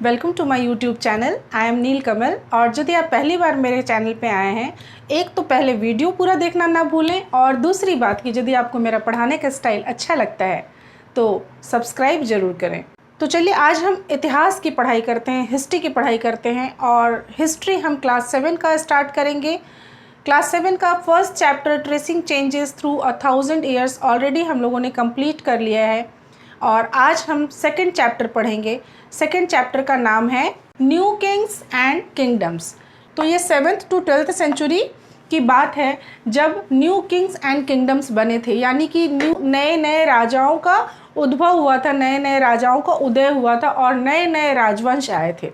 Welcome to my YouTube channel. I am Neel Kamal. और यदि आप पहली बार मेरे चैनल पे आए हैं, एक तो पहले वीडियो पूरा देखना ना भूलें, और दूसरी बात कि यदि आपको मेरा पढ़ाने का स्टाइल अच्छा लगता है तो सब्सक्राइब ज़रूर करें। तो चलिए आज हम इतिहास की पढ़ाई करते हैं, हिस्ट्री की पढ़ाई करते हैं। और हिस्ट्री हम क्लास 7 का स्टार्ट करेंगे। क्लास 7 का first chapter tracing changes through 1000 years already हम लोगों ने कंप्लीट कर लिया है। और आज हम सेकंड चैप्टर पढ़ेंगे। सेकंड चैप्टर का नाम है न्यू किंग्स एंड किंगडम्स। तो ये 7th to 12th सेंचुरी की बात है, जब न्यू किंग्स एंड किंगडम्स बने थे, यानी कि नए नए राजाओं का उद्भव हुआ था, नए नए राजाओं का उदय हुआ था और नए नए राजवंश आए थे।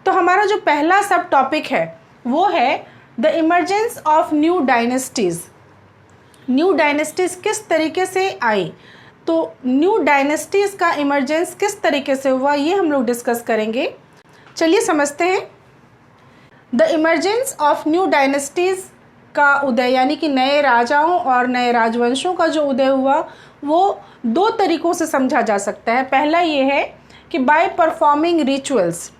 तो हमारा जो पहला सब टॉपिक है वो है the emergence of new dynasties. New dynasties किस तरीके से आई, तो न्यू डायनेस्टीज़ का इमरजेंस किस तरीके से हुआ, ये हम लोग डिस्कस करेंगे। चलिए समझते हैं। The emergence of new dynasties का उदय, यानी कि नए राजाओं और नए राजवंशों का जो उदय हुआ, वो दो तरीक़ों से समझा जा सकता है। पहला ये है कि बाय परफॉर्मिंग रिचुअल्स,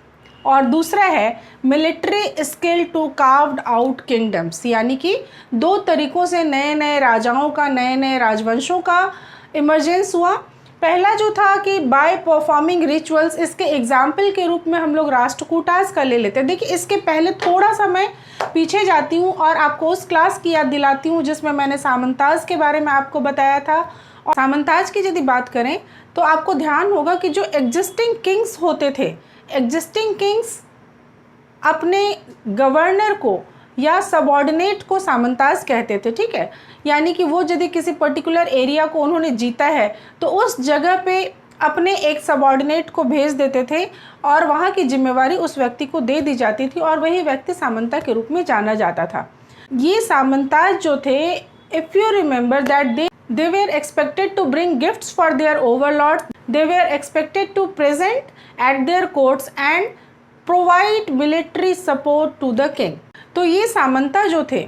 और दूसरा है military skill to carved out kingdoms, यानी कि दो तरीक़ों से नए नए राजाओं का, नए नए राजवंशों का इमरजेंस हुआ। पहला जो था कि बाय परफॉर्मिंग रिचुअल्स, इसके एग्जाम्पल के रूप में हम लोग राष्ट्रकूटास का ले लेते हैं। देखिए इसके पहले थोड़ा सा मैं पीछे जाती हूँ और आपको उस क्लास की याद दिलाती हूँ जिसमें मैंने सामंताज के बारे में आपको बताया था। और सामंताज की यदि बात करें तो आपको ध्यान होगा कि जो एग्जिस्टिंग किंग्स होते थे, एग्जिस्टिंग किंग्स अपने गवर्नर को या सबऑर्डिनेट को सामंताज कहते थे, ठीक है। यानी कि वो यदि किसी पर्टिकुलर एरिया को उन्होंने जीता है तो उस जगह पे अपने एक सबऑर्डिनेट को भेज देते थे और वहाँ की जिम्मेवारी उस व्यक्ति को दे दी जाती थी और वही व्यक्ति सामंता के रूप में जाना जाता था। ये सामंताज जो थे, if you remember that they were expected to bring gifts for their overlords, they were expected to present at their courts and provide military support to the king। तो ये सामंता जो थे,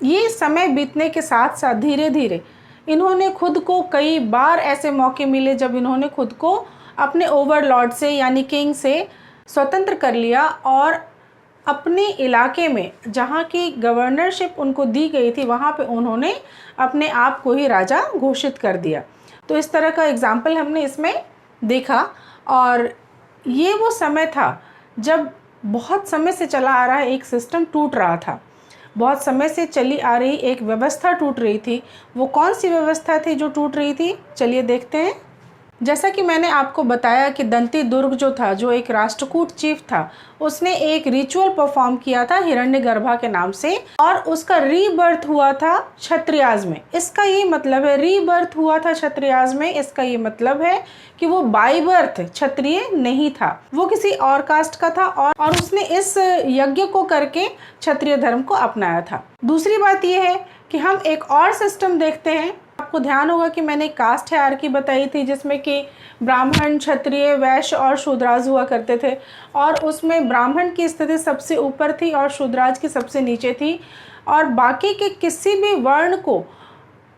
ये समय बीतने के साथ साथ धीरे धीरे इन्होंने खुद को, कई बार ऐसे मौके मिले जब इन्होंने खुद को अपने ओवरलॉर्ड से यानी किंग से स्वतंत्र कर लिया और अपने इलाके में जहाँ की गवर्नरशिप उनको दी गई थी वहाँ पे उन्होंने अपने आप को ही राजा घोषित कर दिया। तो इस तरह का एग्जाम्पल हमने इसमें देखा। और ये वो समय था जब बहुत समय से चला आ रहा है एक सिस्टम टूट रहा था, बहुत समय से चली आ रही एक व्यवस्था टूट रही थी। वो कौन सी व्यवस्था थी जो टूट रही थी, चलिए देखते हैं। जैसा कि मैंने आपको बताया कि दंती दुर्ग जो था, जो एक राष्ट्रकूट चीफ था, उसने एक रिचुअल परफॉर्म किया था हिरण्यगर्भा के नाम से, और उसका रीबर्थ हुआ था क्षत्रियाज में। इसका ये मतलब है, रीबर्थ हुआ था क्षत्रियाज में, इसका ये मतलब है कि वो बाई बर्थ क्षत्रिय नहीं था, वो किसी और कास्ट का था और उसने इस यज्ञ को करके क्षत्रिय धर्म को अपनाया था। दूसरी बात ये है कि हम एक और सिस्टम देखते हैं। आपको ध्यान होगा कि मैंने कास्ट हायरार्की बताई थी जिसमें कि ब्राह्मण, क्षत्रिय, वैश्य और शूद्राज हुआ करते थे, और उसमें ब्राह्मण की स्थिति सबसे ऊपर थी और शूद्राज की सबसे नीचे थी, और बाकी के किसी भी वर्ण को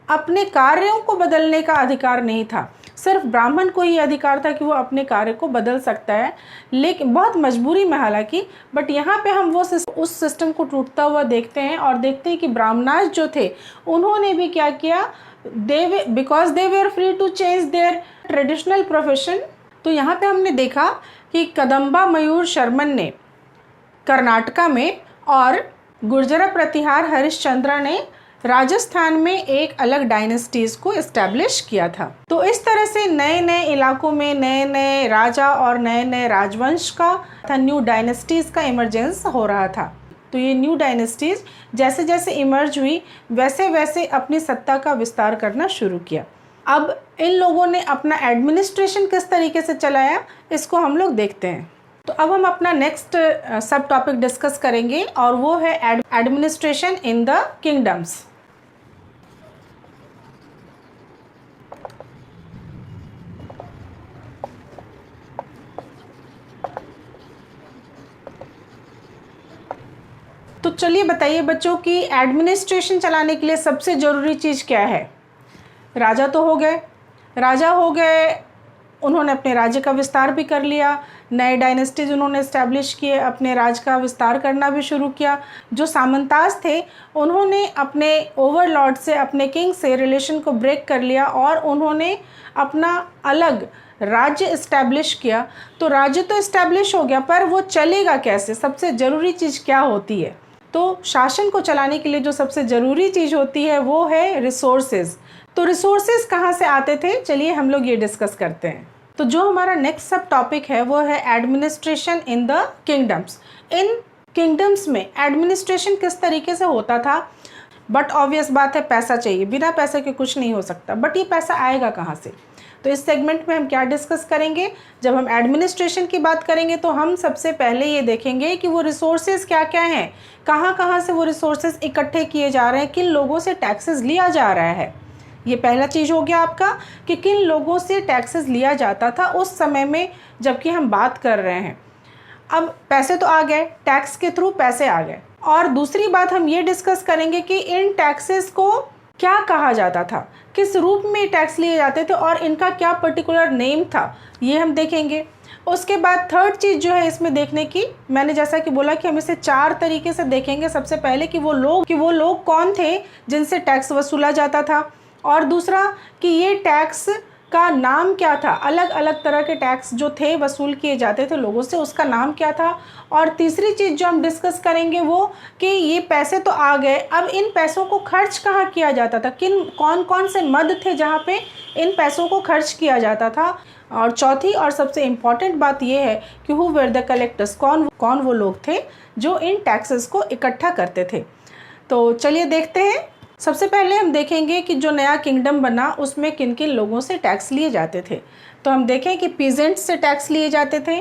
अपने कार्यों को बदलने का अधिकार नहीं था। सिर्फ ब्राह्मण को ही अधिकार था कि वो अपने कार्य को बदल सकता है, लेकिन बहुत मजबूरी में हालांकि। बट यहाँ पे हम वो उस सिस्टम को टूटता हुआ देखते हैं और देखते हैं कि ब्राह्मणाज जो थे उन्होंने भी क्या किया, because they were free to change their traditional profession. तो यहाँ पे हमने देखा कि कदम्बा मयूर शर्मन ने कर्नाटका में और गुर्जरा प्रतिहार हरिश्चंद्र ने राजस्थान में एक अलग डायनेस्टीज़ को इस्टेब्लिश किया था। तो इस तरह से नए नए इलाकों में नए नए राजा और नए नए राजवंश का न्यू डायनेस्टीज़ का इमरजेंस हो रहा था। तो ये न्यू डायनेस्टीज़ जैसे जैसे इमर्ज हुई वैसे वैसे अपनी सत्ता का विस्तार करना शुरू किया। अब इन लोगों ने अपना एडमिनिस्ट्रेशन किस तरीके से चलाया, इसको हम लोग देखते हैं। तो अब हम अपना नेक्स्ट सब टॉपिक डिस्कस करेंगे और वो है एडमिनिस्ट्रेशन इन द किंगडम्स। तो चलिए बताइए बच्चों कि एडमिनिस्ट्रेशन चलाने के लिए सबसे ज़रूरी चीज़ क्या है। राजा तो हो गए, राजा हो गए, उन्होंने अपने राज्य का विस्तार भी कर लिया, नए डायनेस्टीज उन्होंने इस्टेब्लिश किए, अपने राज का विस्तार करना भी शुरू किया। जो सामंताज थे उन्होंने अपने ओवरलॉर्ड से, अपने किंग से रिलेशन को ब्रेक कर लिया और उन्होंने अपना अलग राज्य इस्टेब्लिश किया। तो राज्य तो इस्टेब्लिश हो गया, पर वो चलेगा कैसे? सबसे ज़रूरी चीज़ क्या होती है? तो शासन को चलाने के लिए जो सबसे ज़रूरी चीज़ होती है वो है रिसोर्सेज। तो रिसोर्सेज कहाँ से आते थे, चलिए हम लोग ये डिस्कस करते हैं। तो जो हमारा नेक्स्ट सब टॉपिक है वो है administration in the kingdoms. In kingdoms में एडमिनिस्ट्रेशन किस तरीके से होता था? बट ऑब्वियस बात है, पैसा चाहिए, बिना पैसे के कुछ नहीं हो सकता। बट ये पैसा आएगा कहाँ से? तो इस सेगमेंट में हम क्या डिस्कस करेंगे? जब हम एडमिनिस्ट्रेशन की बात करेंगे तो हम सबसे पहले ये देखेंगे कि वो रिसोर्सेज क्या क्या हैं, कहाँ कहाँ से वो रिसोर्सेज इकट्ठे किए जा रहे हैं, किन लोगों से टैक्सेस लिया जा रहा है। ये पहला चीज़ हो गया आपका कि किन लोगों से टैक्सेस लिया जाता था उस समय में जबकि हम बात कर रहे हैं। अब पैसे तो आ गए, टैक्स के थ्रू पैसे आ गए। और दूसरी बात हम ये डिस्कस करेंगे कि इन टैक्सेस को क्या कहा जाता था, किस रूप में टैक्स लिए जाते थे और इनका क्या पर्टिकुलर नेम था, ये हम देखेंगे। उसके बाद थर्ड चीज़ जो है इसमें देखने की, मैंने जैसा कि बोला कि हम इसे 4 तरीके से देखेंगे। सबसे पहले कि वो लोग कौन थे जिनसे टैक्स वसूला जाता था, और दूसरा कि ये टैक्स का नाम क्या था, अलग अलग तरह के टैक्स जो थे वसूल किए जाते थे लोगों से, उसका नाम क्या था। और तीसरी चीज़ जो हम डिस्कस करेंगे वो कि ये पैसे तो आ गए, अब इन पैसों को खर्च कहाँ किया जाता था, कौन कौन से मद थे जहाँ पे इन पैसों को खर्च किया जाता था। और चौथी और सबसे इम्पॉर्टेंट बात ये है कि हु वर द कलेक्टर्स, कौन वो लोग थे जो इन टैक्सेस को इकट्ठा करते थे। तो चलिए देखते हैं। सबसे पहले हम देखेंगे कि जो नया किंगडम बना उसमें किन किन लोगों से टैक्स लिए जाते थे। तो हम देखें कि पीजेंट्स से टैक्स लिए जाते थे,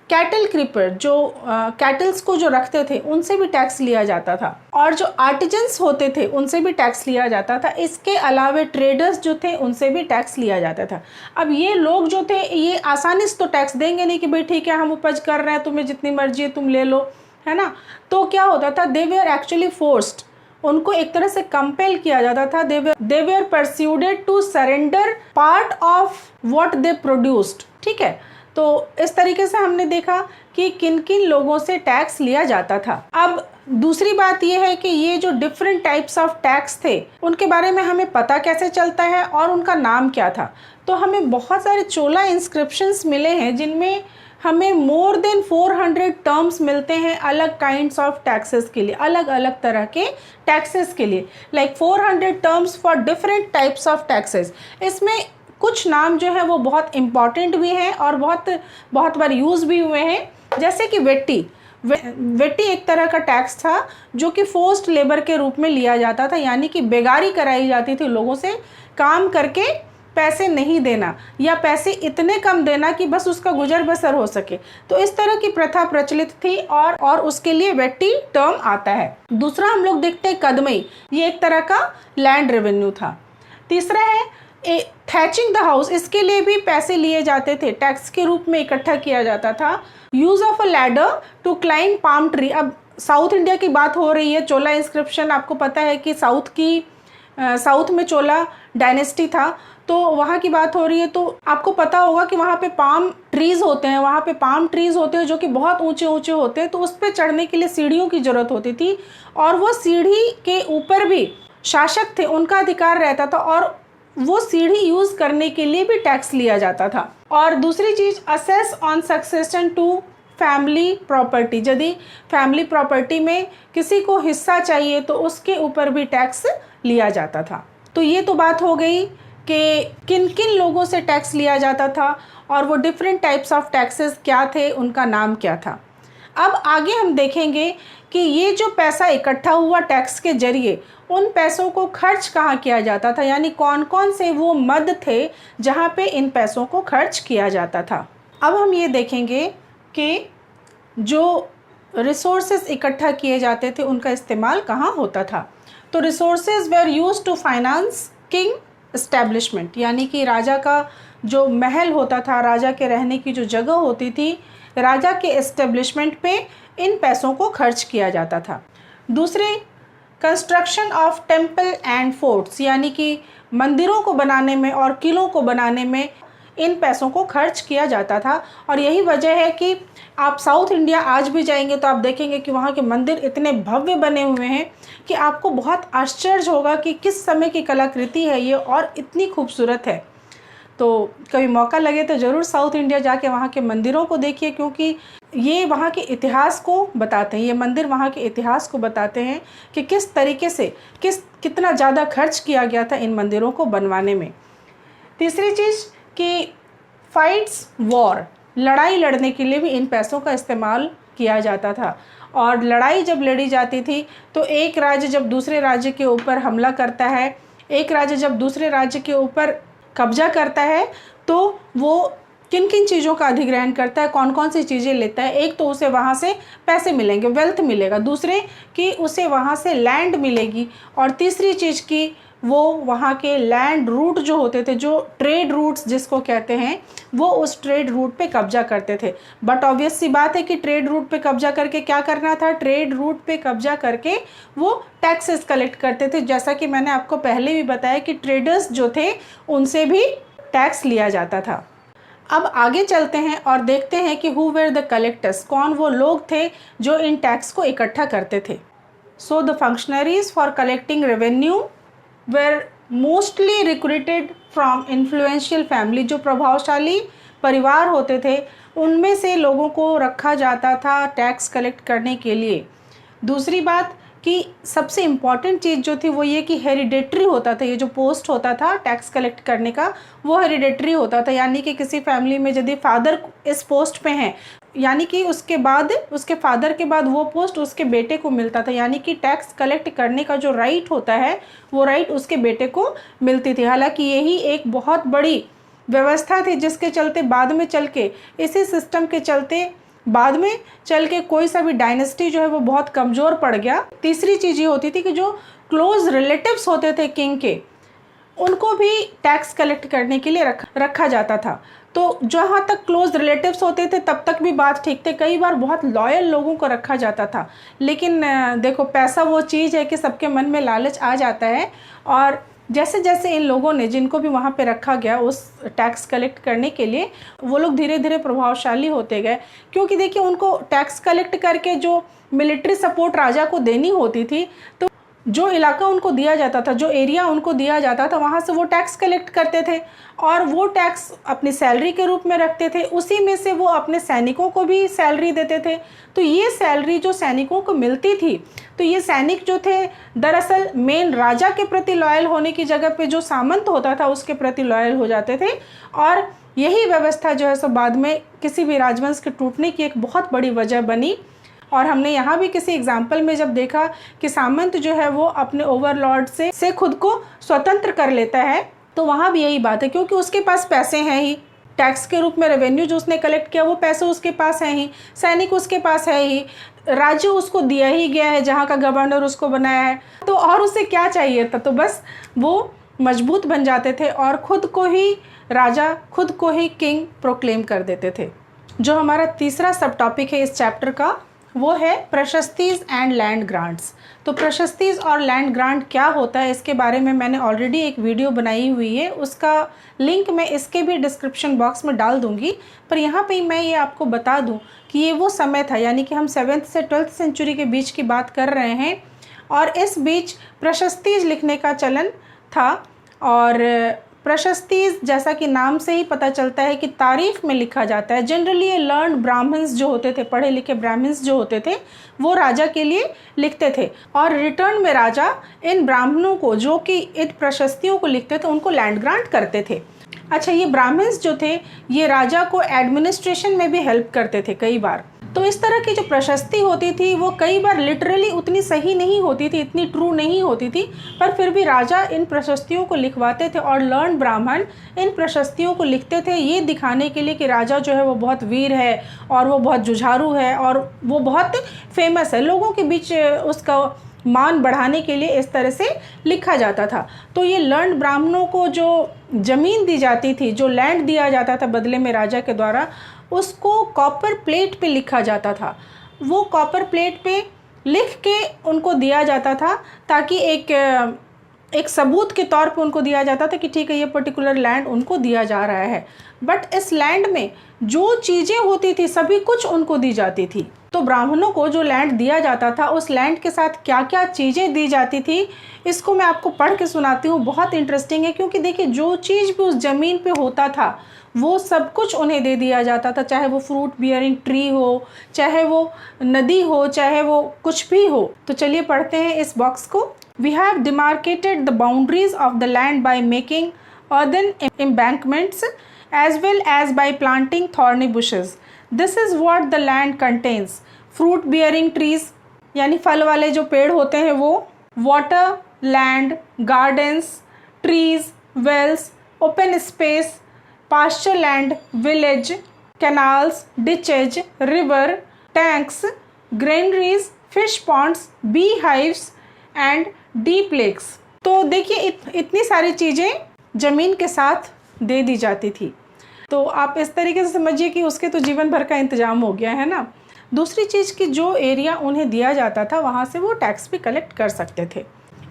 कैटल क्रीपर जो कैटल्स को जो रखते थे उनसे भी टैक्स लिया जाता था, और जो आर्टिजन्स होते थे उनसे भी टैक्स लिया जाता था। इसके अलावा ट्रेडर्स जो थे उनसे भी टैक्स लिया जाता था। अब ये लोग जो थे ये आसानी से तो टैक्स देंगे नहीं कि भाई ठीक है हम उपज कर रहे हैं, तुम्हें जितनी मर्जी है तुम ले लो, है ना। तो क्या होता था, दे वर एक्चुअली फोर्स्ड, उनको एक तरह से कंपेल किया जाता था। They were persuaded to surrender part of what they produced. ठीक है, तो इस तरीके से हमने देखा कि किन किन लोगों से टैक्स लिया जाता था। अब दूसरी बात यह है कि ये जो डिफरेंट टाइप्स ऑफ टैक्स थे उनके बारे में हमें पता कैसे चलता है और उनका नाम क्या था। तो हमें बहुत सारे चोला इंस्क्रिप्शंस मिले हैं जिनमें हमें मोर देन 400 टर्म्स मिलते हैं अलग काइंड्स ऑफ टैक्सेस के लिए, अलग अलग तरह के टैक्सेस के लिए, like 400 terms for different types of taxes. इसमें कुछ नाम जो है वो बहुत इम्पॉर्टेंट भी हैं और बहुत बार यूज़ भी हुए हैं, जैसे कि वेट्टी एक तरह का टैक्स था जो कि फोर्स्ड लेबर के रूप में लिया जाता था, यानी कि बेगारी कराई जाती थी लोगों से, काम करके पैसे नहीं देना या पैसे इतने कम देना कि बस उसका गुजर बसर हो सके। तो इस तरह की प्रथा प्रचलित थी और उसके लिए वेट्टी टर्म आता है। दूसरा हम लोग देखते हैं कदमई, ये एक तरह का लैंड रेवेन्यू था। तीसरा है थैचिंग द हाउस, इसके लिए भी पैसे लिए जाते थे, टैक्स के रूप में इकट्ठा किया जाता था। Use of a ladder to climb palm tree, अब साउथ इंडिया की बात हो रही है, चोला इंस्क्रिप्शन आपको पता है कि साउथ में चोला डायनेस्टी था, तो वहाँ की बात हो रही है। तो आपको पता होगा कि वहाँ पे पाम ट्रीज़ होते हैं, जो कि बहुत ऊंचे ऊंचे होते हैं, तो उस पर चढ़ने के लिए सीढ़ियों की ज़रूरत होती थी, और वो सीढ़ी के ऊपर भी शासक थे, उनका अधिकार रहता था, और वो सीढ़ी यूज़ करने के लिए भी टैक्स लिया जाता था। और दूसरी चीज़, assess on succession to family property, यदि फैमिली प्रॉपर्टी में किसी को हिस्सा चाहिए तो उसके ऊपर भी टैक्स लिया जाता था। तो ये तो बात हो गई कि किन किन लोगों से टैक्स लिया जाता था और वो डिफरेंट टाइप्स ऑफ टैक्सेस क्या थे, उनका नाम क्या था। अब आगे हम देखेंगे कि ये जो पैसा इकट्ठा हुआ टैक्स के जरिए, उन पैसों को खर्च कहाँ किया जाता था, यानी कौन कौन से वो मद थे जहाँ पे इन पैसों को खर्च किया जाता था। अब हम ये देखेंगे कि जो रिसोर्सेज इकट्ठा किए जाते थे उनका इस्तेमाल कहाँ होता था। तो resources were use to finance king establishment, यानी कि राजा का जो महल होता था, राजा के रहने की जो जगह होती थी, राजा के एस्टेब्लिशमेंट पे इन पैसों को खर्च किया जाता था। दूसरे, construction of temple and forts, यानी कि मंदिरों को बनाने में और किलों को बनाने में इन पैसों को खर्च किया जाता था। और यही वजह है कि आप साउथ इंडिया आज भी जाएंगे तो आप देखेंगे कि वहाँ के मंदिर इतने भव्य बने हुए हैं कि आपको बहुत आश्चर्य होगा कि किस समय की कलाकृति है ये और इतनी खूबसूरत है। तो कभी मौका लगे तो ज़रूर साउथ इंडिया जाके वहाँ के मंदिरों को देखिए, क्योंकि ये वहाँ के इतिहास को बताते हैं, ये मंदिर वहाँ के इतिहास को बताते हैं कि किस तरीके से कितना ज़्यादा खर्च किया गया था इन मंदिरों को बनवाने में। तीसरी चीज़ कि फाइट्स वॉर, लड़ाई लड़ने के लिए भी इन पैसों का इस्तेमाल किया जाता था। और लड़ाई जब लड़ी जाती थी तो एक राज्य जब दूसरे राज्य के ऊपर हमला करता है, एक राज्य जब दूसरे राज्य के ऊपर कब्जा करता है, तो वो किन किन चीज़ों का अधिग्रहण करता है, कौन कौन सी चीज़ें लेता है। एक तो उसे वहाँ से पैसे मिलेंगे, वेल्थ मिलेगा, दूसरे कि उसे वहाँ से लैंड मिलेगी, और तीसरी चीज़ की वो वहाँ के लैंड रूट जो होते थे, जो ट्रेड रूट्स जिसको कहते हैं, वो उस ट्रेड रूट पे कब्जा करते थे। बट ऑब्वियस सी बात है कि ट्रेड रूट पे कब्जा करके क्या करना था, ट्रेड रूट पे कब्जा करके वो टैक्सेस कलेक्ट करते थे। जैसा कि मैंने आपको पहले भी बताया कि ट्रेडर्स जो थे उनसे भी टैक्स लिया जाता था। अब आगे चलते हैं और देखते हैं कि हु वेर द कलेक्टर्स, कौन वो लोग थे जो इन टैक्स को इकट्ठा करते थे। So the functionaries for collecting revenue were mostly recruited from influential family, जो प्रभावशाली परिवार होते थे उनमें से लोगों को रखा जाता था टैक्स कलेक्ट करने के लिए। दूसरी बात कि सबसे इम्पॉर्टेंट चीज़ जो थी वो ये कि हेरिडेटरी होता था, ये जो पोस्ट होता था टैक्स कलेक्ट करने का वो हेरिडेटरी होता था, यानी कि किसी फैमिली में यदि फादर इस पोस्ट पे हैं, यानी कि उसके बाद उसके फादर के बाद वो पोस्ट उसके बेटे को मिलता था, यानी कि टैक्स कलेक्ट करने का जो राइट होता है वो राइट उसके बेटे को मिलती थी। हालांकि यही एक बहुत बड़ी व्यवस्था थी जिसके चलते बाद में चल के, इसी सिस्टम के चलते बाद में चल के कोई सा भी डायनेस्टी जो है वो बहुत कमज़ोर पड़ गया। तीसरी चीज़ ये होती थी कि जो क्लोज रिलेटिव्स होते थे किंग के, उनको भी टैक्स कलेक्ट करने के लिए रखा जाता था। तो जहाँ तक क्लोज रिलेटिव्स होते थे तब तक भी बात ठीक थे, कई बार बहुत लॉयल लोगों को रखा जाता था। लेकिन देखो, पैसा वो चीज़ है कि सबके मन में लालच आ जाता है, और जैसे जैसे इन लोगों ने, जिनको भी वहाँ पे रखा गया उस टैक्स कलेक्ट करने के लिए, वो लोग धीरे धीरे प्रभावशाली होते गए। क्योंकि देखिए, उनको टैक्स कलेक्ट करके जो मिलिट्री सपोर्ट राजा को देनी होती थी, तो जो इलाका उनको दिया जाता था, जो एरिया उनको दिया जाता था, वहाँ से वो टैक्स कलेक्ट करते थे और वो टैक्स अपनी सैलरी के रूप में रखते थे। उसी में से वो अपने सैनिकों को भी सैलरी देते थे। तो ये सैलरी जो सैनिकों को मिलती थी, तो ये सैनिक जो थे दरअसल मेन राजा के प्रति लॉयल होने की जगह पे जो सामंत होता था उसके प्रति लॉयल हो जाते थे। और यही व्यवस्था जो है सो बाद में किसी भी राजवंश के टूटने की एक बहुत बड़ी वजह बनी। और हमने यहाँ भी किसी एग्जाम्पल में जब देखा कि सामंत जो है वो अपने ओवरलॉर्ड से खुद को स्वतंत्र कर लेता है, तो वहाँ भी यही बात है, क्योंकि उसके पास पैसे हैं ही, टैक्स के रूप में रेवेन्यू जो उसने कलेक्ट किया वो पैसे उसके पास हैं ही, सैनिक उसके पास है ही, राज्य उसको दिया ही गया है जहाँ का गवर्नर उसको बनाया है, तो और उसे क्या चाहिए था। तो बस वो मजबूत बन जाते थे और खुद को ही राजा, खुद को ही किंग प्रोक्लेम कर देते थे। जो हमारा तीसरा सब टॉपिक है इस चैप्टर का वो है प्रशस्तीज एंड लैंड ग्रांट्स। तो प्रशस्तीज और लैंड ग्रांट क्या होता है इसके बारे में मैंने ऑलरेडी एक वीडियो बनाई हुई है, उसका लिंक मैं इसके भी डिस्क्रिप्शन बॉक्स में डाल दूंगी। पर यहाँ पे मैं ये आपको बता दूं कि ये वो समय था, यानी कि हम 7th से 12th सेंचुरी के बीच की बात कर रहे हैं, और इस बीच प्रशस्तीज लिखने का चलन था। और प्रशस्तीज जैसा कि नाम से ही पता चलता है कि तारीफ में लिखा जाता है। जनरली ये लर्न्ड ब्राह्मण्स जो होते थे, पढ़े लिखे ब्राह्मण्स जो होते थे, वो राजा के लिए लिखते थे, और रिटर्न में राजा इन ब्राह्मणों को, जो कि इन प्रशस्तियों को लिखते थे, उनको लैंड ग्रांट करते थे। अच्छा, ये ब्राह्मण्स जो थे ये राजा को एडमिनिस्ट्रेशन में भी हेल्प करते थे कई बार। तो इस तरह की जो प्रशस्ति होती थी वो कई बार लिटरली उतनी सही नहीं होती थी, इतनी ट्रू नहीं होती थी, पर फिर भी राजा इन प्रशस्तियों को लिखवाते थे और लर्न ब्राह्मण इन प्रशस्तियों को लिखते थे, ये दिखाने के लिए कि राजा जो है वो बहुत वीर है और वो बहुत जुझारू है और वो बहुत फेमस है। लोगों के बीच उसका मान बढ़ाने के लिए इस तरह से लिखा जाता था। तो ये लर्न ब्राह्मणों को जो ज़मीन दी जाती थी, जो लैंड दिया जाता था बदले में राजा के द्वारा, उसको कॉपर प्लेट पे लिखा जाता था। वो कॉपर प्लेट पे लिख के उनको दिया जाता था ताकि एक एक सबूत के तौर पे उनको दिया जाता था कि ठीक है ये पर्टिकुलर लैंड उनको दिया जा रहा है। बट इस लैंड में जो चीज़ें होती थी सभी कुछ उनको दी जाती थी। तो ब्राह्मणों को जो लैंड दिया जाता था उस लैंड के साथ क्या क्या चीज़ें दी जाती थी, इसको मैं आपको पढ़ के सुनाती हूँ। बहुत इंटरेस्टिंग है, क्योंकि देखिए जो चीज़ भी उस ज़मीन पे होता था वो सब कुछ उन्हें दे दिया जाता था, चाहे वो फ्रूट बियरिंग ट्री हो, चाहे वो नदी हो, चाहे वो कुछ भी हो। तो चलिए पढ़ते हैं इस बॉक्स को। We have demarcated the boundaries of the land by making earthen embankments as well as by planting thorny bushes. This is what the land contains. Fruit bearing trees यानी फल वाले जो पेड़ होते हैं वो, water, land, gardens, trees, wells, open space, pasture land, village, canals, ditches, river, tanks, granaries, fish ponds, beehives and deep lakes. तो देखिए इतनी सारी चीज़ें ज़मीन के साथ दे दी जाती थी। तो आप इस तरीके से समझिए कि उसके तो जीवन भर का इंतज़ाम हो गया है ना। दूसरी चीज़ कि जो एरिया उन्हें दिया जाता था वहाँ से वो टैक्स भी कलेक्ट कर सकते थे।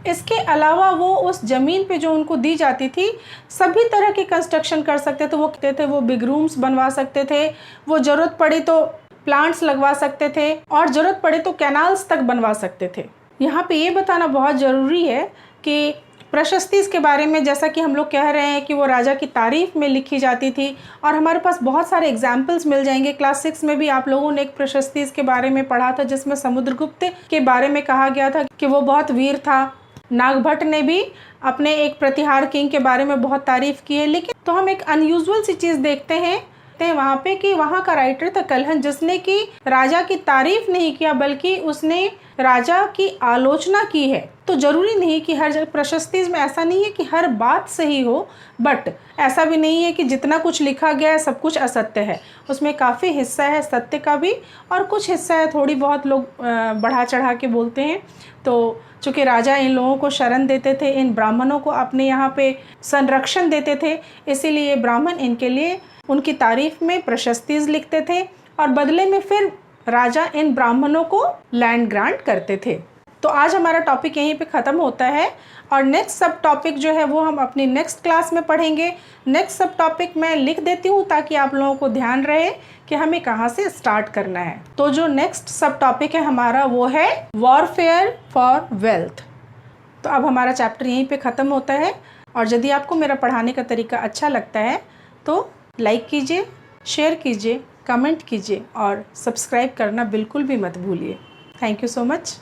इसके अलावा वो उस ज़मीन पे जो उनको दी जाती थी सभी तरह के कंस्ट्रक्शन कर सकते थे। वो कहते थे वो बिग रूम्स बनवा सकते थे, वो ज़रूरत पड़ी तो प्लांट्स लगवा सकते थे, और ज़रूरत पड़े तो कैनाल्स तक बनवा सकते थे। यहाँ पे ये बताना बहुत ज़रूरी है कि प्रशस्ति के बारे में, जैसा कि हम लोग कह रहे हैं कि वो राजा की तारीफ़ में लिखी जाती थी, और हमारे पास बहुत सारे एग्जाम्पल्स मिल जाएंगे। क्लास 6 में भी आप लोगों ने एक प्रशस्ति के बारे में पढ़ा था जिसमें समुद्रगुप्त के बारे में कहा गया था कि वो बहुत वीर था। नागभट्ट ने भी अपने एक प्रतिहार किंग के बारे में बहुत तारीफ़ की है। लेकिन तो हम एक अनयूजुअल सी चीज़ देखते हैं वहाँ पे कि वहाँ का राइटर था कलहन, जिसने कि राजा की तारीफ नहीं किया बल्कि उसने राजा की आलोचना की है। तो ज़रूरी नहीं कि हर प्रशस्ति में ऐसा नहीं है कि हर बात सही हो, बट ऐसा भी नहीं है कि जितना कुछ लिखा गया है सब कुछ असत्य है। उसमें काफ़ी हिस्सा है सत्य का भी, और कुछ हिस्सा है थोड़ी बहुत लोग बढ़ा चढ़ा के बोलते हैं। तो चूँकि राजा इन लोगों को शरण देते थे, इन ब्राह्मणों को अपने यहाँ पे संरक्षण देते थे, इसीलिए ब्राह्मण इनके लिए उनकी तारीफ में प्रशस्तिज लिखते थे, और बदले में फिर राजा इन ब्राह्मणों को लैंड ग्रांट करते थे। तो आज हमारा टॉपिक यहीं पे ख़त्म होता है, और नेक्स्ट सब टॉपिक जो है वो हम अपनी नेक्स्ट क्लास में पढ़ेंगे। नेक्स्ट सब टॉपिक मैं लिख देती हूँ ताकि आप लोगों को ध्यान रहे कि हमें कहाँ से स्टार्ट करना है। तो जो नेक्स्ट सब टॉपिक है हमारा वो है वॉरफेयर फॉर वेल्थ। तो अब हमारा चैप्टर यहीं पे ख़त्म होता है, और यदि आपको मेरा पढ़ाने का तरीका अच्छा लगता है तो लाइक कीजिए, शेयर कीजिए, कमेंट कीजिए, और सब्सक्राइब करना बिल्कुल भी मत भूलिए। Thank you so much.